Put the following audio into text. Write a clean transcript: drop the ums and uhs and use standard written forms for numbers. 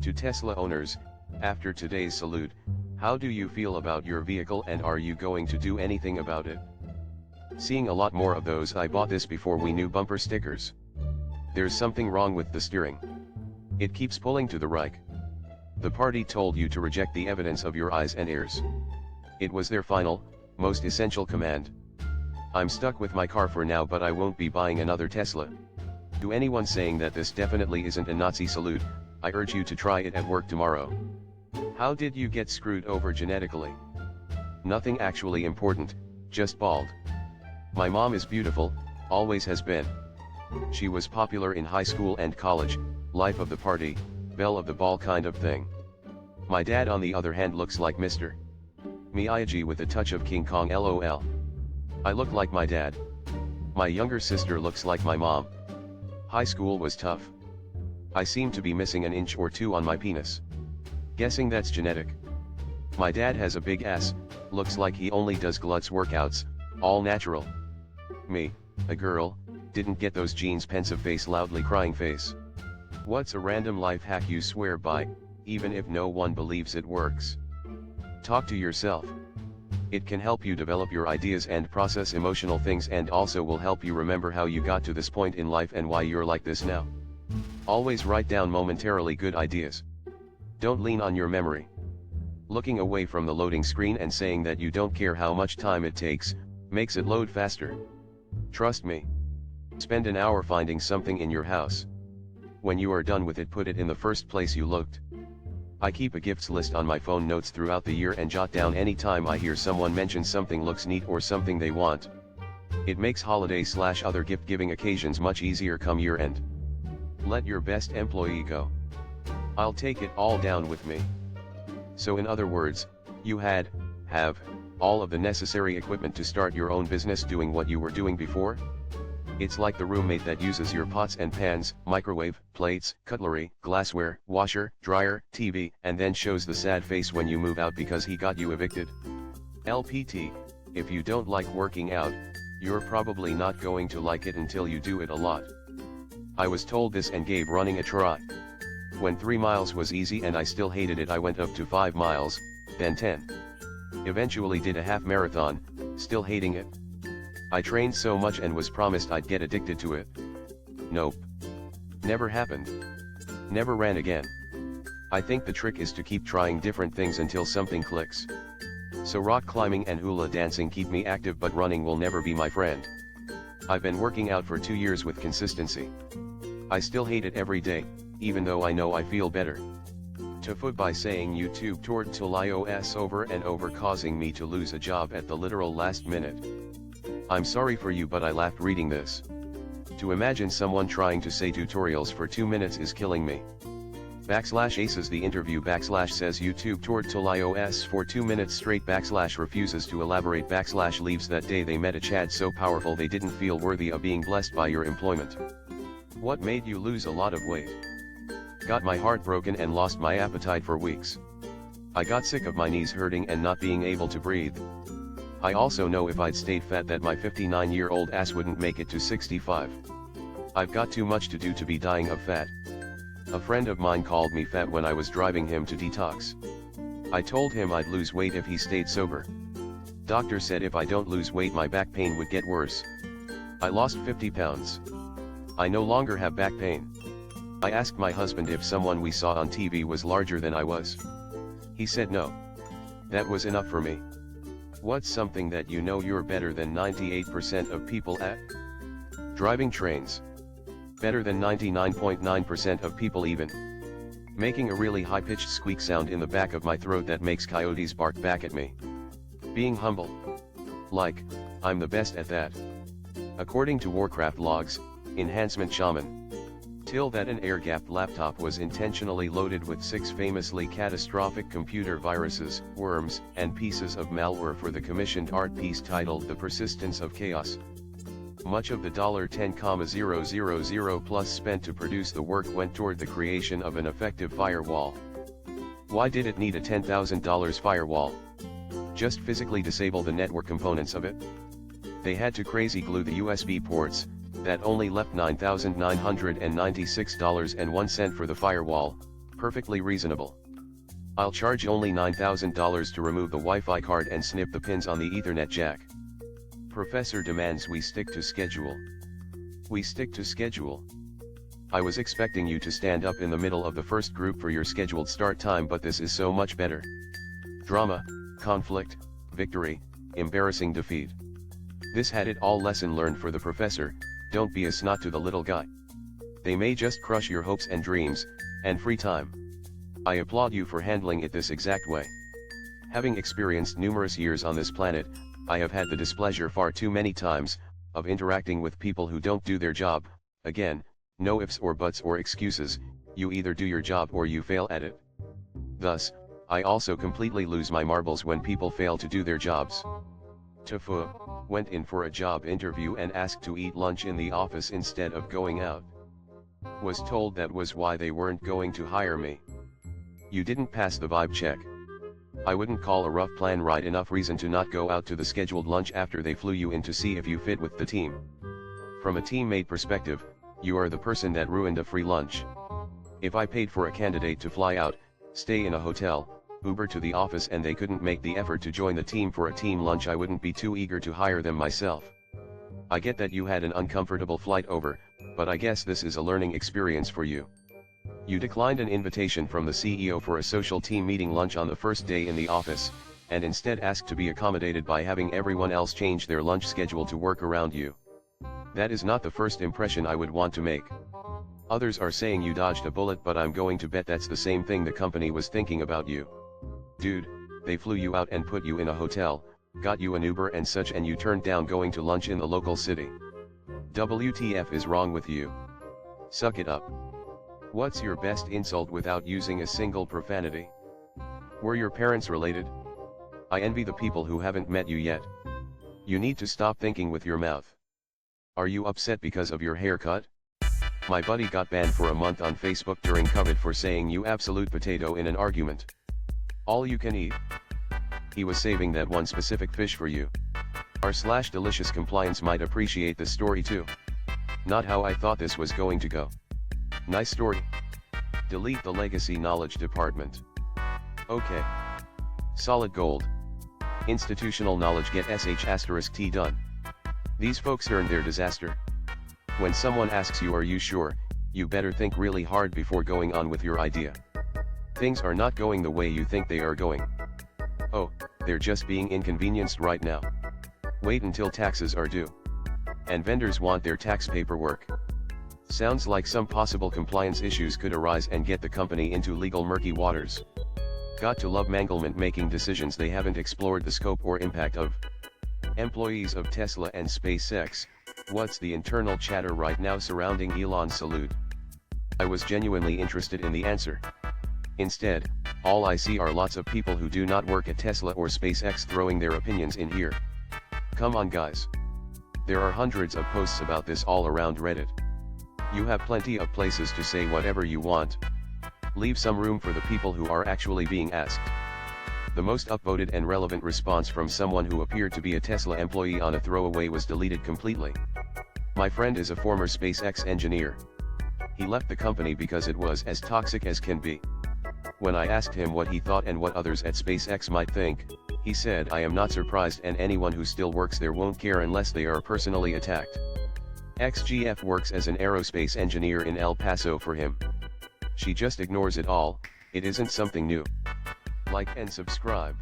To Tesla owners, after today's salute, how do you feel about your vehicle and are you going to do anything about it? Seeing a lot more of those. I bought this before we knew bumper stickers. There's something wrong with the steering. It keeps pulling to the right. The party told you to reject the evidence of your eyes and ears. It was their final, most essential command. I'm stuck with my car for now, but I won't be buying another Tesla. To anyone saying that this definitely isn't a Nazi salute, I urge you to try it at work tomorrow. How did you get screwed over genetically? Nothing actually important, just bald. My mom is beautiful, always has been. She was popular in high school and college, life of the party, belle of the ball kind of thing. My dad on the other hand looks like Mr. Miyagi with a touch of King Kong LOL. I look like my dad. My younger sister looks like my mom. High school was tough. I seem to be missing an inch or two on my penis. Guessing that's genetic. My dad has a big ass, looks like he only does glutes workouts, all natural. Me, a girl, didn't get those genes. Pensive face, loudly crying face. What's a random life hack you swear by, even if no one believes it works? Talk to yourself. It can help you develop your ideas and process emotional things, and also will help you remember how you got to this point in life and why you're like this now. Always write down momentarily good ideas. Don't lean on your memory. Looking away from the loading screen and saying that you don't care how much time it takes, makes it load faster. Trust me. Spend an hour finding something in your house. When you are done with it, put it in the first place you looked. I keep a gifts list on my phone notes throughout the year and jot down any time I hear someone mention something looks neat or something they want. It makes holiday/other gift giving occasions much easier come year end. Let your best employee go. I'll take it all down with me. So in other words, you have all of the necessary equipment to start your own business doing what you were doing before? It's like the roommate that uses your pots and pans, microwave, plates, cutlery, glassware, washer, dryer, TV, and then shows the sad face when you move out because he got you evicted. LPT, if you don't like working out, you're probably not going to like it until you do it a lot. I was told this and gave running a try. When 3 miles was easy and I still hated it, I went up to 5 miles, then 10. Eventually did a half marathon, still hating it. I trained so much and was promised I'd get addicted to it. Nope. Never happened. Never ran again. I think the trick is to keep trying different things until something clicks. So rock climbing and hula dancing keep me active, but running will never be my friend. I've been working out for 2 years with consistency. I still hate it every day, even though I know I feel better. To foot by saying YouTube toured till iOS over and over, causing me to lose a job at the literal last minute. I'm sorry for you, but I laughed reading this. To imagine someone trying to say tutorials for 2 minutes is killing me. /aces the interview /says YouTube toured till iOS for 2 minutes straight /refuses to elaborate /leaves that day they met a Chad so powerful they didn't feel worthy of being blessed by your employment. What made you lose a lot of weight? Got my heart broken and lost my appetite for weeks. I got sick of my knees hurting and not being able to breathe. I also know if I'd stayed fat that my 59-year-old ass wouldn't make it to 65. I've got too much to do to be dying of fat. A friend of mine called me fat when I was driving him to detox. I told him I'd lose weight if he stayed sober. Doctor said if I don't lose weight my back pain would get worse. I lost 50 pounds. I no longer have back pain. I asked my husband if someone we saw on TV was larger than I was. He said no. That was enough for me. What's something that you know you're better than 98% of people at? Driving trains. Better than 99.9% of people even. Making a really high-pitched squeak sound in the back of my throat that makes coyotes bark back at me. Being humble. Like, I'm the best at that. According to Warcraft logs, Enhancement Shaman. Till that an air-gapped laptop was intentionally loaded with 6 famously catastrophic computer viruses, worms, and pieces of malware for the commissioned art piece titled The Persistence of Chaos. Much of the $10,000 plus spent to produce the work went toward the creation of an effective firewall. Why did it need a $10,000 firewall? Just physically disable the network components of it? They had to crazy glue the USB ports, that only left $9,996.01 for the firewall, Perfectly reasonable. I'll charge only $9,000 to remove the Wi-Fi card and snip the pins on the Ethernet jack. Professor demands we stick to schedule. We stick to schedule. I was expecting you to stand up in the middle of the first group for your scheduled start time, but this is so much better. Drama, conflict, victory, embarrassing defeat. This had it all. Lesson learned for the professor: don't be a snot to the little guy. They may just crush your hopes and dreams, and free time. I applaud you for handling it this exact way. Having experienced numerous years on this planet, I have had the displeasure far too many times, of interacting with people who don't do their job. Again, no ifs or buts or excuses, you either do your job or you fail at it. Thus, I also completely lose my marbles when people fail to do their jobs. Tofu went in for a job interview and asked to eat lunch in the office instead of going out. Was told that was why they weren't going to hire me. You didn't pass the vibe check. I wouldn't call a rough plan right enough reason to not go out to the scheduled lunch after they flew you in to see if you fit with the team. From a teammate perspective, you are the person that ruined a free lunch. If I paid for a candidate to fly out, stay in a hotel, Uber to the office, and they couldn't make the effort to join the team for a team lunch, I wouldn't be too eager to hire them myself. I get that you had an uncomfortable flight over, but I guess this is a learning experience for you. You declined an invitation from the CEO for a social team meeting lunch on the first day in the office, and instead asked to be accommodated by having everyone else change their lunch schedule to work around you. That is not the first impression I would want to make. Others are saying you dodged a bullet, but I'm going to bet that's the same thing the company was thinking about you. Dude, they flew you out and put you in a hotel, got you an Uber and such, and you turned down going to lunch in the local city. WTF is wrong with you? Suck it up. What's your best insult without using a single profanity? Were your parents related? I envy the people who haven't met you yet. You need to stop thinking with your mouth. Are you upset because of your haircut? My buddy got banned for a month on Facebook during COVID for saying "you absolute potato" in an argument. All you can eat? He was saving that one specific fish for you. R/delicious compliance might appreciate this story too. Not how I thought this was going to go. Nice story. Delete the legacy knowledge department. Okay. Solid gold. Institutional knowledge, get sh*t done. These folks earned their disaster. When someone asks you, "Are you sure?" you better think really hard before going on with your idea. Things are not going the way you think they are going. Oh, they're just being inconvenienced right now. Wait until taxes are due. And vendors want their tax paperwork. Sounds like some possible compliance issues could arise and get the company into legal murky waters. Got to love Manglement making decisions they haven't explored the scope or impact of. Employees of Tesla and SpaceX, what's the internal chatter right now surrounding Elon's salute? I was genuinely interested in the answer. Instead, all I see are lots of people who do not work at Tesla or SpaceX throwing their opinions in here. Come on guys. There are hundreds of posts about this all around Reddit. You have plenty of places to say whatever you want. Leave some room for the people who are actually being asked. The most upvoted and relevant response from someone who appeared to be a Tesla employee on a throwaway was deleted completely. My friend is a former SpaceX engineer. He left the company because it was as toxic as can be. When I asked him what he thought and what others at SpaceX might think, he said, "I am not surprised, and anyone who still works there won't care unless they are personally attacked." XGF works as an aerospace engineer in El Paso for him. She just ignores it all. It isn't something new. Like and subscribe.